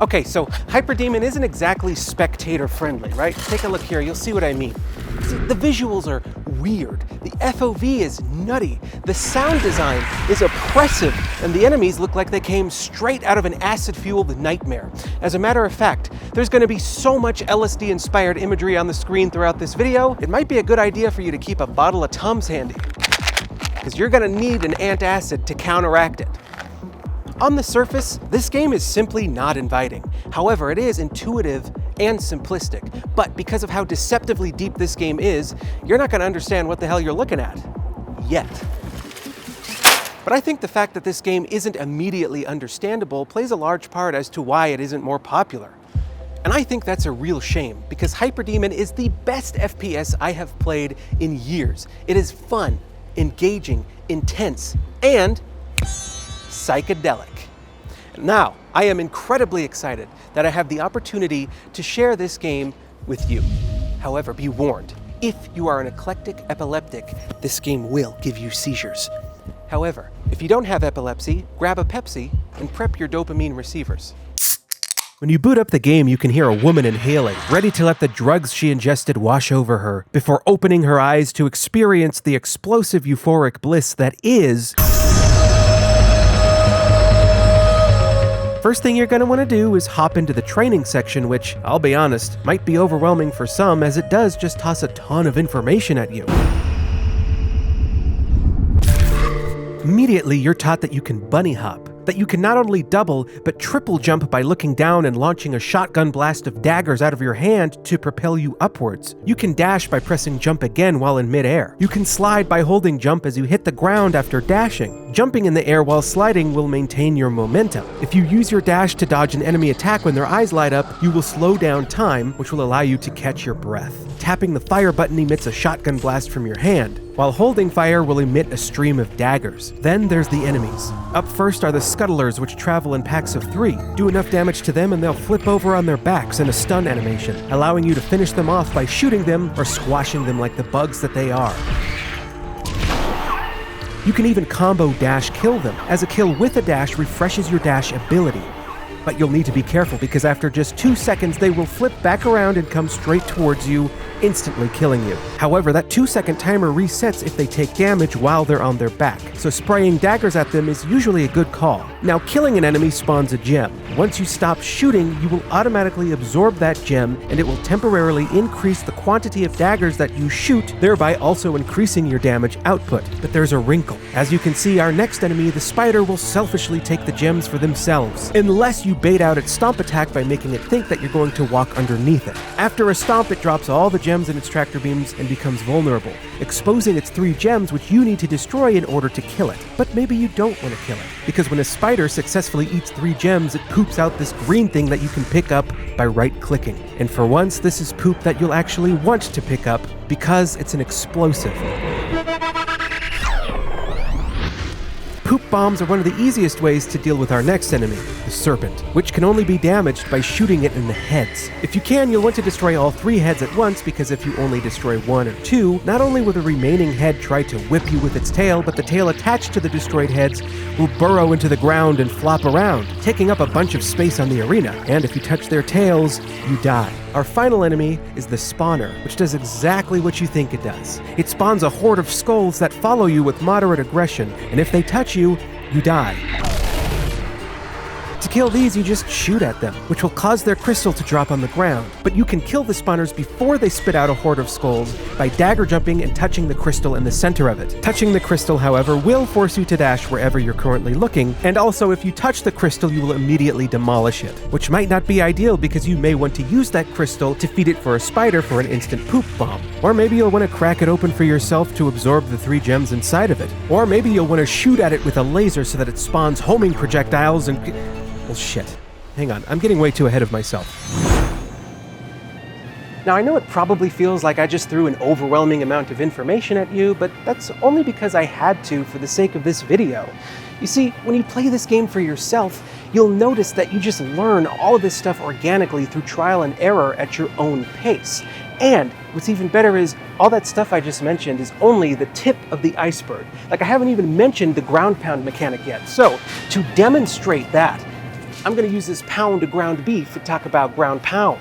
Okay, so Hyperdemon isn't exactly spectator friendly, right? Take a look here, you'll see what I mean. See, the visuals are weird, the FOV is nutty, the sound design is oppressive, and the enemies look like they came straight out of an acid-fueled nightmare. As a matter of fact, there's going to be so much LSD-inspired imagery on the screen throughout this video, it might be a good idea for you to keep a bottle of Tums handy, because you're going to need an antacid to counteract it. On the surface, this game is simply not inviting. However, it is intuitive and simplistic. But because of how deceptively deep this game is, you're not going to understand what the hell you're looking at. Yet. But I think the fact that this game isn't immediately understandable plays a large part as to why it isn't more popular. And I think that's a real shame, because Hyperdemon is the best FPS I have played in years. It is fun, engaging, intense, and psychedelic. Now, I am incredibly excited that I have the opportunity to share this game with you. However, be warned, if you are an eclectic epileptic, this game will give you seizures. However, if you don't have epilepsy, grab a Pepsi and prep your dopamine receivers. When you boot up the game, you can hear a woman inhaling, ready to let the drugs she ingested wash over her, before opening her eyes to experience the explosive euphoric bliss that is... First thing you're going to want to do is hop into the training section, which, I'll be honest, might be overwhelming for some as it does just toss a ton of information at you. Immediately, you're taught that you can bunny hop, that you can not only double, but triple jump by looking down and launching a shotgun blast of daggers out of your hand to propel you upwards. You can dash by pressing jump again while in midair. You can slide by holding jump as you hit the ground after dashing. Jumping in the air while sliding will maintain your momentum. If you use your dash to dodge an enemy attack when their eyes light up, you will slow down time, which will allow you to catch your breath. Tapping the fire button emits a shotgun blast from your hand, while holding fire will emit a stream of daggers. Then there's the enemies. Up first are the scuttlers, which travel in packs of 3. Do enough damage to them and they'll flip over on their backs in a stun animation, allowing you to finish them off by shooting them or squashing them like the bugs that they are. You can even combo dash kill them, as a kill with a dash refreshes your dash ability. But you'll need to be careful because after just 2 seconds they will flip back around and come straight towards you, instantly killing you. However, that 2-second timer resets if they take damage while they're on their back, so spraying daggers at them is usually a good call. Now, killing an enemy spawns a gem. Once you stop shooting, you will automatically absorb that gem, and it will temporarily increase the quantity of daggers that you shoot, thereby also increasing your damage output. But there's a wrinkle. As you can see, our next enemy, the spider, will selfishly take the gems for themselves, unless you bait out its stomp attack by making it think that you're going to walk underneath it. After a stomp, it drops all the gems in its tractor beams and becomes vulnerable, exposing its 3 gems which you need to destroy in order to kill it. But maybe you don't want to kill it, because when a spider successfully eats 3 gems, it poops out this green thing that you can pick up by right-clicking. And for once, this is poop that you'll actually want to pick up, because it's an explosive. Poop bombs are one of the easiest ways to deal with our next enemy, the serpent, which can only be damaged by shooting it in the heads. If you can, you'll want to destroy all 3 heads at once, because if you only destroy 1 or 2, not only will the remaining head try to whip you with its tail, but the tail attached to the destroyed heads will burrow into the ground and flop around, taking up a bunch of space on the arena, and if you touch their tails, you die. Our final enemy is the spawner, which does exactly what you think it does. It spawns a horde of skulls that follow you with moderate aggression, and if they touch you, you die. To kill these, you just shoot at them, which will cause their crystal to drop on the ground. But you can kill the spawners before they spit out a horde of skulls by dagger jumping and touching the crystal in the center of it. Touching the crystal, however, will force you to dash wherever you're currently looking, and also if you touch the crystal, you will immediately demolish it, which might not be ideal because you may want to use that crystal to feed it for a spider for an instant poop bomb. Or maybe you'll want to crack it open for yourself to absorb the 3 gems inside of it. Or maybe you'll want to shoot at it with a laser so that it spawns homing projectiles and... Well, shit. Hang on, I'm getting way too ahead of myself. Now, I know it probably feels like I just threw an overwhelming amount of information at you, but that's only because I had to for the sake of this video. You see, when you play this game for yourself, you'll notice that you just learn all of this stuff organically through trial and error at your own pace. And what's even better is, all that stuff I just mentioned is only the tip of the iceberg. Like, I haven't even mentioned the ground pound mechanic yet. So, to demonstrate that, I'm going to use this pound of ground beef to talk about ground pounds.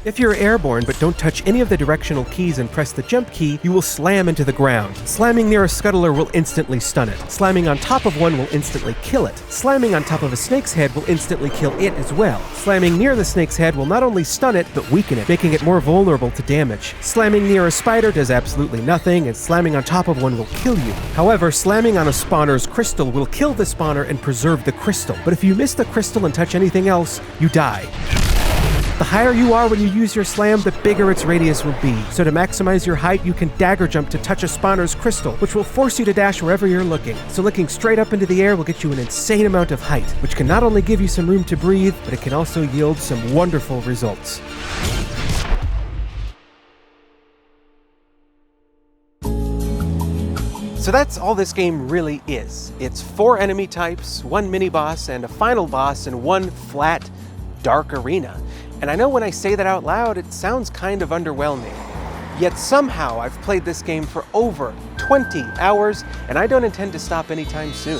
If you're airborne but don't touch any of the directional keys and press the jump key, you will slam into the ground. Slamming near a scuttler will instantly stun it. Slamming on top of one will instantly kill it. Slamming on top of a snake's head will instantly kill it as well. Slamming near the snake's head will not only stun it, but weaken it, making it more vulnerable to damage. Slamming near a spider does absolutely nothing, and slamming on top of one will kill you. However, slamming on a spawner's crystal will kill the spawner and preserve the crystal. But if you miss the crystal and touch anything else, you die. The higher you are when you use your slam, the bigger its radius will be. So to maximize your height, you can dagger jump to touch a spawner's crystal, which will force you to dash wherever you're looking. So looking straight up into the air will get you an insane amount of height, which can not only give you some room to breathe, but it can also yield some wonderful results. So that's all this game really is. It's 4 enemy types, 1 mini-boss, and a final boss in one flat, dark arena. And I know when I say that out loud, it sounds kind of underwhelming. Yet somehow I've played this game for over 20 hours, and I don't intend to stop anytime soon.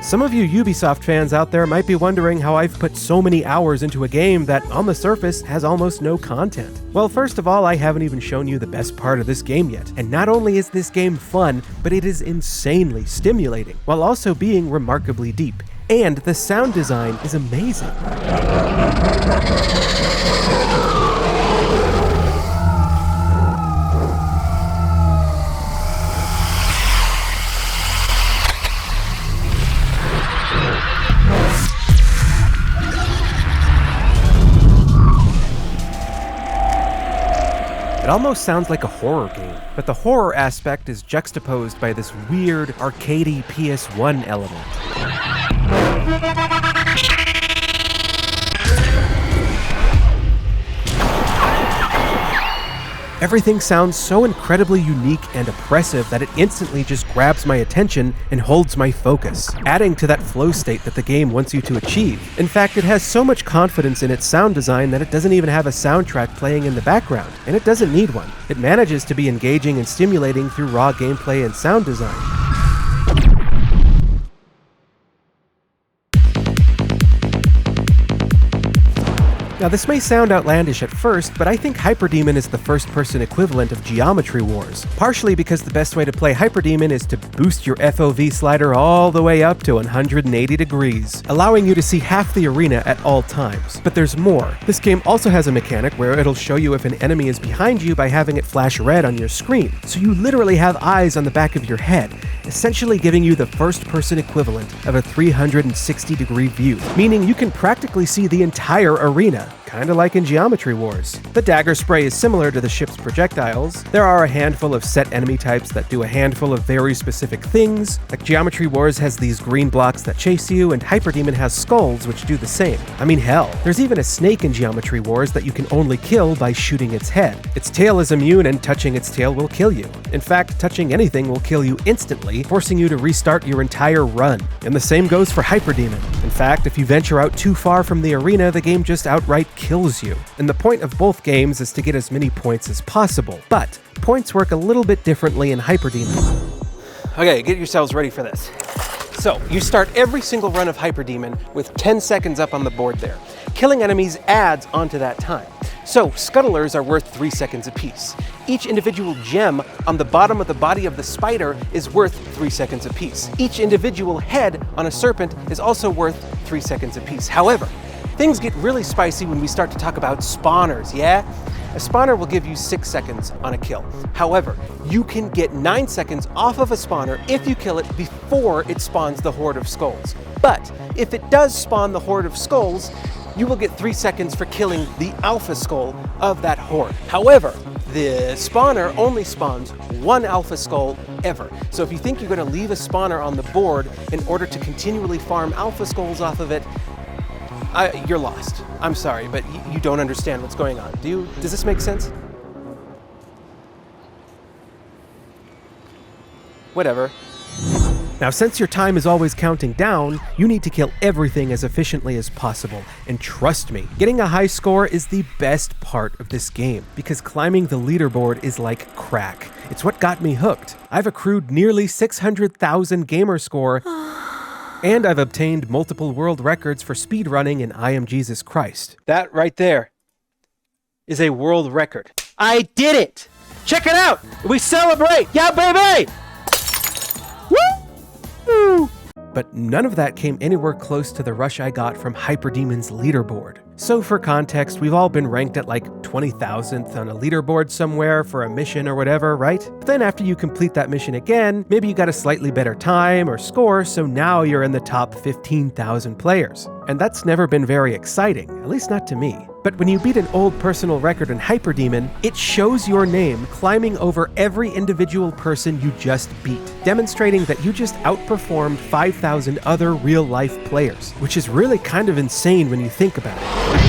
Some of you Ubisoft fans out there might be wondering how I've put so many hours into a game that, on the surface, has almost no content. Well, first of all, I haven't even shown you the best part of this game yet. And not only is this game fun, but it is insanely stimulating, while also being remarkably deep. And the sound design is amazing. It almost sounds like a horror game, but the horror aspect is juxtaposed by this weird, arcadey PS1 element. Everything sounds so incredibly unique and oppressive that it instantly just grabs my attention and holds my focus, adding to that flow state that the game wants you to achieve. In fact, it has so much confidence in its sound design that it doesn't even have a soundtrack playing in the background, and it doesn't need one. It manages to be engaging and stimulating through raw gameplay and sound design. Now this may sound outlandish at first, but I think Hyperdemon is the first-person equivalent of Geometry Wars. Partially because the best way to play Hyperdemon is to boost your FOV slider all the way up to 180 degrees, allowing you to see half the arena at all times. But there's more. This game also has a mechanic where it'll show you if an enemy is behind you by having it flash red on your screen. So you literally have eyes on the back of your head, essentially giving you the first-person equivalent of a 360-degree view, meaning you can practically see the entire arena, kinda like in Geometry Wars. The dagger spray is similar to the ship's projectiles. There are a handful of set enemy types that do a handful of very specific things, like Geometry Wars has these green blocks that chase you, and Hyperdemon has skulls which do the same. I mean hell, there's even a snake in Geometry Wars that you can only kill by shooting its head. Its tail is immune, and touching its tail will kill you. In fact, touching anything will kill you instantly, forcing you to restart your entire run. And the same goes for Hyperdemon. In fact, if you venture out too far from the arena, the game just outright kills you. And the point of both games is to get as many points as possible. But points work a little bit differently in Hyperdemon. Okay, get yourselves ready for this. So, you start every single run of Hyperdemon with 10 seconds up on the board there. Killing enemies adds onto that time. So, scuttlers are worth 3 seconds apiece. Each individual gem on the bottom of the body of the spider is worth 3 seconds apiece. Each individual head on a serpent is also worth 3 seconds apiece. However, things get really spicy when we start to talk about spawners, yeah? A spawner will give you 6 seconds on a kill. However, you can get 9 seconds off of a spawner if you kill it before it spawns the horde of skulls. But if it does spawn the horde of skulls, you will get 3 seconds for killing the alpha skull of that horde. However, the spawner only spawns 1 alpha skull ever. So if you think you're going to leave a spawner on the board in order to continually farm alpha skulls off of it, you're lost. I'm sorry, but you don't understand what's going on. Does this make sense? Whatever. Now, since your time is always counting down, you need to kill everything as efficiently as possible. And trust me, getting a high score is the best part of this game, because climbing the leaderboard is like crack. It's what got me hooked. I've accrued nearly 600,000 gamer score And I've obtained multiple world records for speedrunning in I Am Jesus Christ. That right there is a world record. I did it! Check it out! We celebrate! Yeah, baby! Woo! But none of that came anywhere close to the rush I got from Hyperdemon's leaderboard. So for context, we've all been ranked at like 20,000th on a leaderboard somewhere for a mission or whatever, right? But then after you complete that mission again, maybe you got a slightly better time or score, so now you're in the top 15,000 players. And that's never been very exciting, at least not to me. But when you beat an old personal record in Hyperdemon, it shows your name climbing over every individual person you just beat, demonstrating that you just outperformed 5,000 other real-life players, which is really kind of insane when you think about it.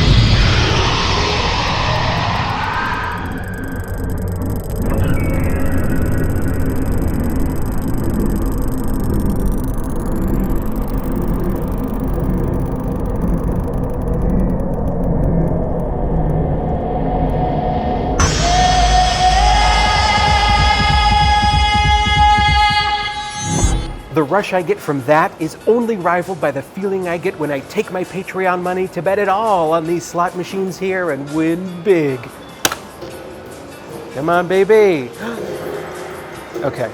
The rush I get from that is only rivaled by the feeling I get when I take my Patreon money to bet it all on these slot machines here and win big. Come on, baby. Okay.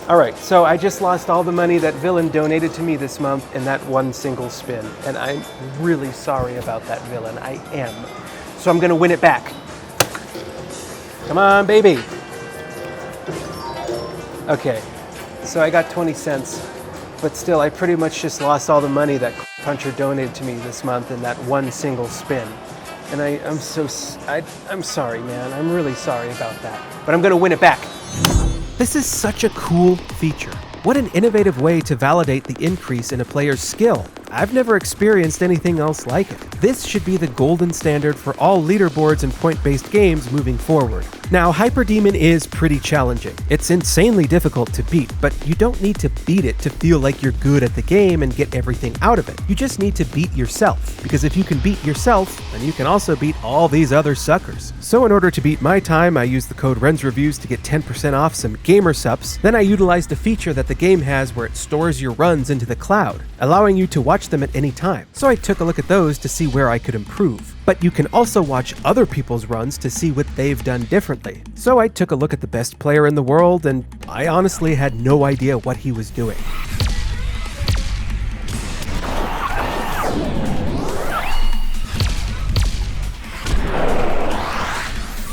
All right, so I just lost all the money that Villain donated to me this month in that one single spin, and I'm really sorry about that, Villain. I am. So I'm gonna win it back. Come on, baby. Okay. So I got 20 cents, but still I pretty much just lost all the money that Puncher donated to me this month in that one single spin. And I'm sorry, man. I'm really sorry about that. But I'm gonna win it back. This is such a cool feature. What an innovative way to validate the increase in a player's skill. I've never experienced anything else like it. This should be the golden standard for all leaderboards and point-based games moving forward. Now, Hyperdemon is pretty challenging. It's insanely difficult to beat, but you don't need to beat it to feel like you're good at the game and get everything out of it. You just need to beat yourself, because if you can beat yourself, then you can also beat all these other suckers. So in order to beat my time, I used the code RENSReviews to get 10% off some gamer subs. Then I utilized a feature that the game has where it stores your runs into the cloud, allowing you to watch them at any time. So I took a look at those to see where I could improve. But you can also watch other people's runs to see what they've done differently. So I took a look at the best player in the world, and I honestly had no idea what he was doing.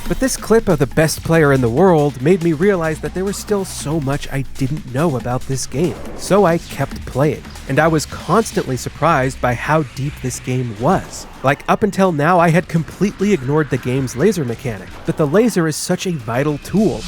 But this clip of the best player in the world made me realize that there was still so much I didn't know about this game. So I kept playing, and I was constantly surprised by how deep this game was. Like, up until now, I had completely ignored the game's laser mechanic, but the laser is such a vital tool.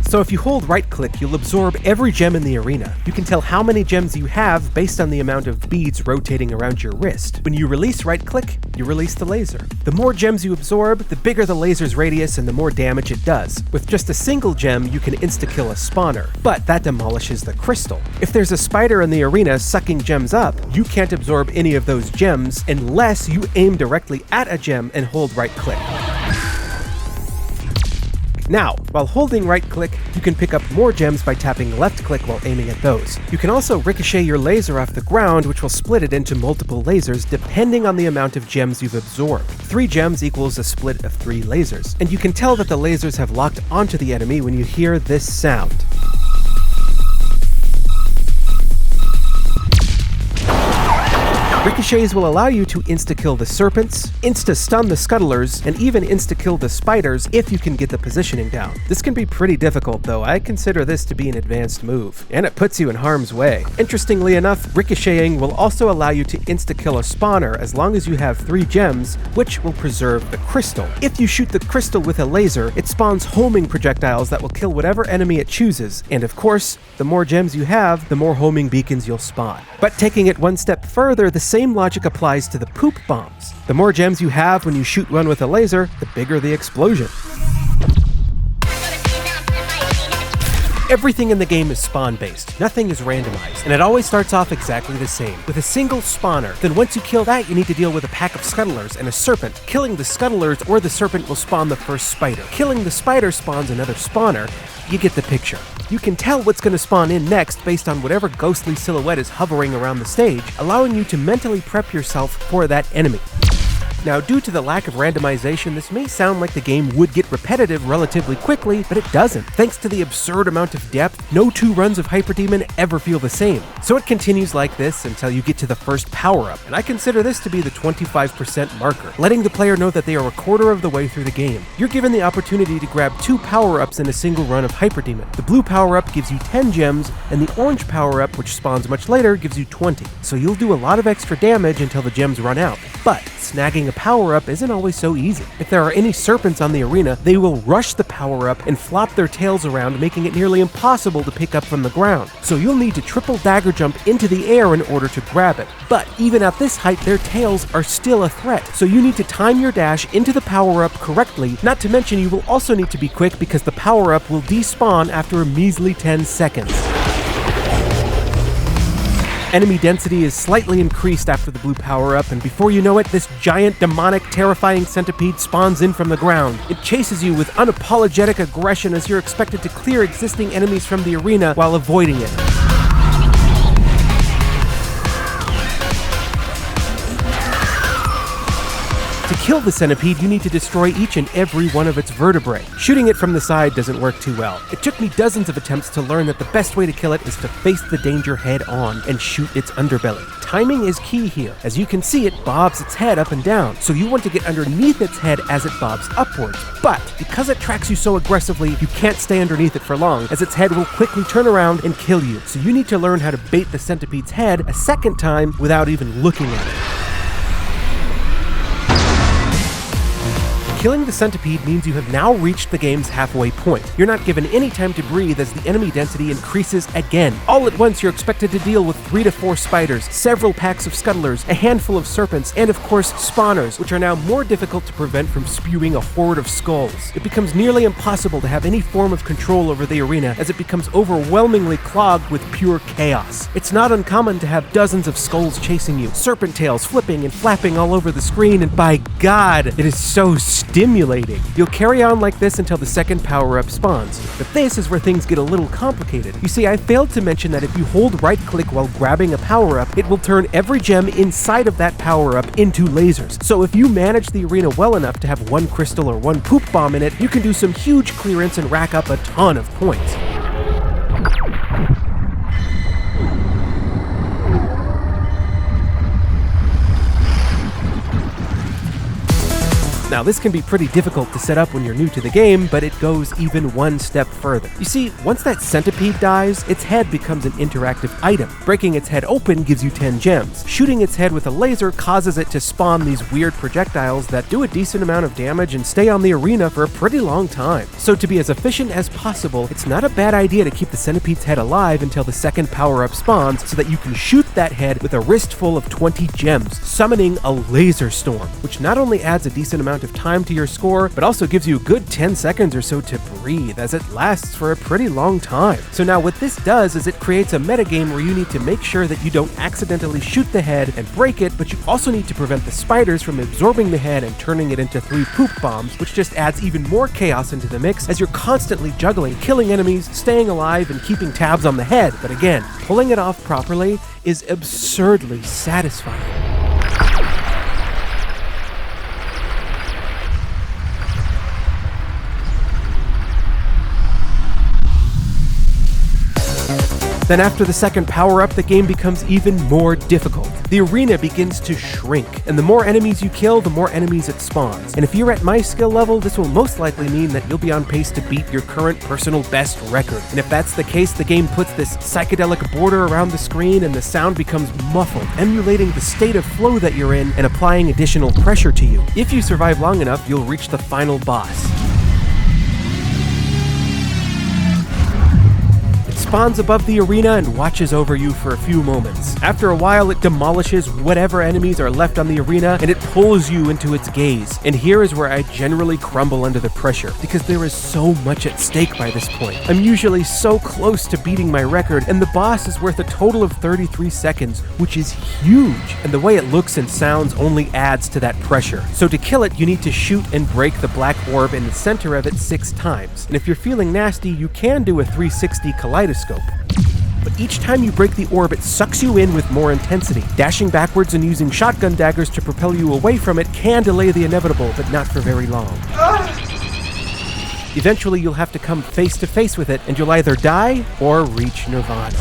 So if you hold right-click, you'll absorb every gem in the arena. You can tell how many gems you have based on the amount of beads rotating around your wrist. When you release right-click, you release the laser. The more gems you absorb, the bigger the laser's radius and the more damage it does. With just a single gem, you can insta-kill a spawner, but that demolishes the crystal. If there's a spider in the arena sucking gems up, you can't absorb any of those gems unless you aim directly at a gem and hold right-click. Now, while holding right-click, you can pick up more gems by tapping left-click while aiming at those. You can also ricochet your laser off the ground, which will split it into multiple lasers depending on the amount of gems you've absorbed. 3 gems equals a split of 3 lasers, and you can tell that the lasers have locked onto the enemy when you hear this sound. Ricochets will allow you to insta-kill the serpents, insta-stun the scuttlers, and even insta-kill the spiders if you can get the positioning down. This can be pretty difficult though. I consider this to be an advanced move, and it puts you in harm's way. Interestingly enough, ricocheting will also allow you to insta-kill a spawner as long as you have 3 gems, which will preserve the crystal. If you shoot the crystal with a laser, it spawns homing projectiles that will kill whatever enemy it chooses, and of course, the more gems you have, the more homing beacons you'll spawn. But taking it one step further, the same logic applies to the poop bombs. The more gems you have when you shoot one with a laser, the bigger the explosion. Everything in the game is spawn-based, nothing is randomized, and it always starts off exactly the same, with a single spawner. Then once you kill that, you need to deal with a pack of scuttlers and a serpent. Killing the scuttlers or the serpent will spawn the first spider. Killing the spider spawns another spawner. you get the picture. You can tell what's going to spawn in next based on whatever ghostly silhouette is hovering around the stage, allowing you to mentally prep yourself for that enemy. Now, due to the lack of randomization, this may sound like the game would get repetitive relatively quickly, but it doesn't. Thanks to the absurd amount of depth, no 2 runs of Hyperdemon ever feel the same. So it continues like this until you get to the first power-up, and I consider this to be the 25% marker, letting the player know that they are a quarter of the way through the game. You're given the opportunity to grab 2 power-ups in a single run of Hyperdemon. The blue power-up gives you 10 gems, and the orange power-up, which spawns much later, gives you 20. So you'll do a lot of extra damage until the gems run out. But snagging a power-up isn't always so easy. If there are any serpents on the arena, they will rush the power-up and flop their tails around, making it nearly impossible to pick up from the ground. So you'll need to triple dagger jump into the air in order to grab it. But even at this height, their tails are still a threat. So you need to time your dash into the power-up correctly, not to mention you will also need to be quick because the power-up will despawn after a measly 10 seconds. Enemy density is slightly increased after the blue power-up, and before you know it, this giant, demonic, terrifying centipede spawns in from the ground. It chases you with unapologetic aggression as you're expected to clear existing enemies from the arena while avoiding it. To kill the centipede, you need to destroy each and every one of its vertebrae. Shooting it from the side doesn't work too well. It took me dozens of attempts to learn that the best way to kill it is to face the danger head on and shoot its underbelly. Timing is key here. As you can see, it bobs its head up and down, so you want to get underneath its head as it bobs upwards. But because it tracks you so aggressively, you can't stay underneath it for long, as its head will quickly turn around and kill you. So you need to learn how to bait the centipede's head a second time without even looking at it. Killing the centipede means you have now reached the game's halfway point. You're not given any time to breathe as the enemy density increases again. All at once, you're expected to deal with 3 to 4 spiders, several packs of scuttlers, a handful of serpents, and of course, spawners, which are now more difficult to prevent from spewing a horde of skulls. It becomes nearly impossible to have any form of control over the arena as it becomes overwhelmingly clogged with pure chaos. It's not uncommon to have dozens of skulls chasing you, serpent tails flipping and flapping all over the screen, and by God, it is so stimulating. You'll carry on like this until the second power-up spawns, but this is where things get a little complicated. You see, I failed to mention that if you hold right-click while grabbing a power-up, it will turn every gem inside of that power-up into lasers. So if you manage the arena well enough to have 1 crystal or 1 poop bomb in it, you can do some huge clearance and rack up a ton of points. Now, this can be pretty difficult to set up when you're new to the game, but it goes even one step further. You see, once that centipede dies, its head becomes an interactive item. Breaking its head open gives you 10 gems. Shooting its head with a laser causes it to spawn these weird projectiles that do a decent amount of damage and stay on the arena for a pretty long time. So to be as efficient as possible, it's not a bad idea to keep the centipede's head alive until the second power-up spawns so that you can shoot that head with a wristful of 20 gems, summoning a laser storm, which not only adds a decent amount of time to your score, but also gives you a good 10 seconds or so to breathe, as it lasts for a pretty long time. So now what this does is it creates a metagame where you need to make sure that you don't accidentally shoot the head and break it, but you also need to prevent the spiders from absorbing the head and turning it into 3 poop bombs, which just adds even more chaos into the mix as you're constantly juggling, killing enemies, staying alive, and keeping tabs on the head. But again, pulling it off properly is absurdly satisfying. Then after the second power-up, the game becomes even more difficult. The arena begins to shrink, and the more enemies you kill, the more enemies it spawns. And if you're at my skill level, this will most likely mean that you'll be on pace to beat your current personal best record. And if that's the case, the game puts this psychedelic border around the screen and the sound becomes muffled, emulating the state of flow that you're in and applying additional pressure to you. If you survive long enough, you'll reach the final boss. spawns above the arena and watches over you for a few moments. After a while, it demolishes whatever enemies are left on the arena, and it pulls you into its gaze. And here is where I generally crumble under the pressure, because there is so much at stake by this point. I'm usually so close to beating my record, and the boss is worth a total of 33 seconds, which is huge. And the way it looks and sounds only adds to that pressure. So to kill it, you need to shoot and break the black orb in the center of it 6 times. And if you're feeling nasty, you can do a 360 kaleidoscope. But each time you break the orb, it sucks you in with more intensity. Dashing backwards and using shotgun daggers to propel you away from it can delay the inevitable, but not for very long. Eventually, you'll have to come face to face with it, and you'll either die or reach nirvana.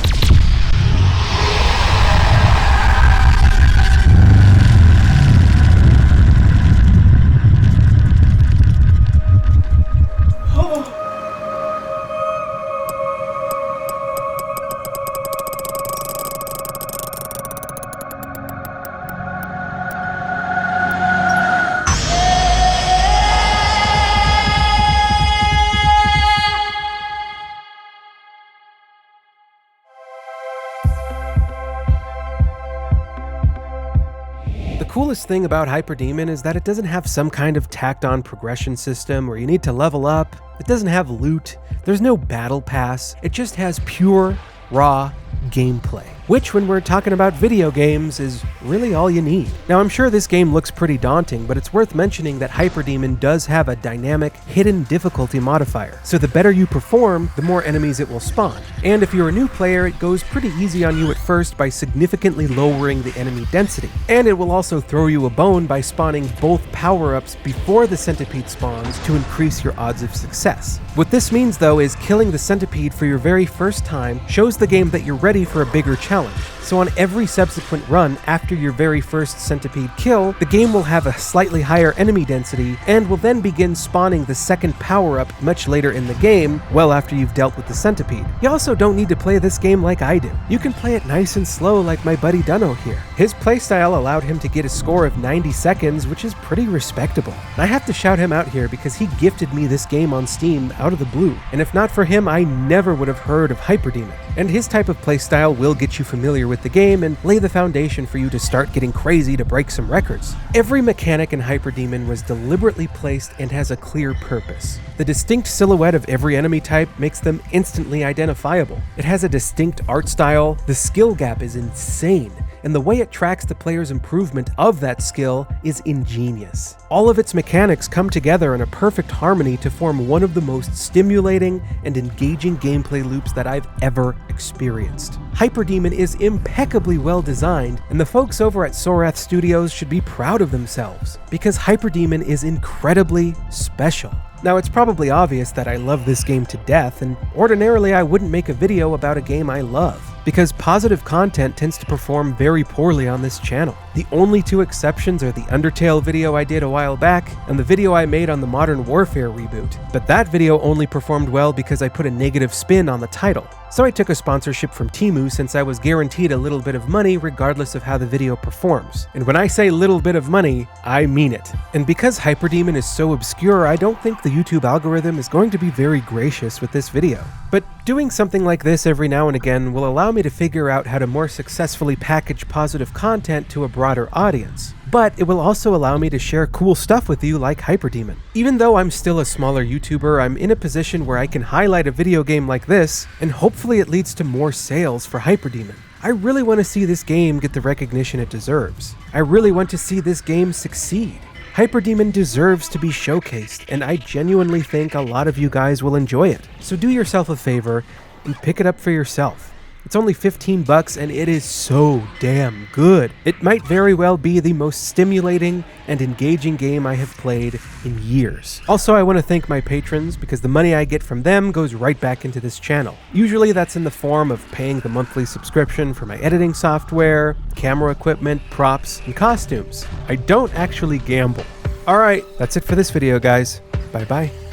The coolest thing about Hyperdemon is that it doesn't have some kind of tacked-on progression system where you need to level up. It doesn't have loot. There's no battle pass. It just has pure, raw gameplay, which, when we're talking about video games, is really all you need. Now, I'm sure this game looks pretty daunting, but it's worth mentioning that Hyperdemon does have a dynamic, hidden difficulty modifier. So the better you perform, the more enemies it will spawn. And if you're a new player, it goes pretty easy on you at first by significantly lowering the enemy density. And it will also throw you a bone by spawning both power-ups before the centipede spawns to increase your odds of success. What this means, though, is killing the centipede for your very first time shows the game that you're ready for a bigger challenge. So on every subsequent run after your very first centipede kill, the game will have a slightly higher enemy density and will then begin spawning the second power-up much later in the game, well after you've dealt with the centipede. You also don't need to play this game like I do. You can play it nice and slow like my buddy Dunno here. His playstyle allowed him to get a score of 90 seconds, which is pretty respectable. And I have to shout him out here because he gifted me this game on Steam out of the blue. And if not for him, I never would have heard of Hyperdemon. And his type of playstyle will get you familiar with the game and lay the foundation for you to start getting crazy to break some records. Every mechanic in Hyperdemon was deliberately placed and has a clear purpose. The distinct silhouette of every enemy type makes them instantly identifiable. It has a distinct art style, the skill gap is insane, and the way it tracks the player's improvement of that skill is ingenious. All of its mechanics come together in a perfect harmony to form one of the most stimulating and engaging gameplay loops that I've ever experienced. Hyperdemon is impeccably well designed, and the folks over at Sorath Studios should be proud of themselves, because Hyperdemon is incredibly special. Now, it's probably obvious that I love this game to death, and ordinarily I wouldn't make a video about a game I love, because positive content tends to perform very poorly on this channel. The only 2 exceptions are the Undertale video I did a while back, and the video I made on the Modern Warfare reboot. But that video only performed well because I put a negative spin on the title. So I took a sponsorship from Temu since I was guaranteed a little bit of money regardless of how the video performs. And when I say little bit of money, I mean it. And because Hyperdemon is so obscure, I don't think the YouTube algorithm is going to be very gracious with this video. But doing something like this every now and again will allow me to figure out how to more successfully package positive content to a broader audience. But it will also allow me to share cool stuff with you like Hyperdemon. Even though I'm still a smaller YouTuber, I'm in a position where I can highlight a video game like this, and hopefully it leads to more sales for Hyperdemon. I really want to see this game get the recognition it deserves. I really want to see this game succeed. Hyperdemon deserves to be showcased, and I genuinely think a lot of you guys will enjoy it. So do yourself a favor and pick it up for yourself. It's only $15 and it is so damn good. It might very well be the most stimulating and engaging game I have played in years. Also, I want to thank my patrons because the money I get from them goes right back into this channel. Usually that's in the form of paying the monthly subscription for my editing software, camera equipment, props, and costumes. I don't actually gamble. Alright, that's it for this video, guys. Bye-bye.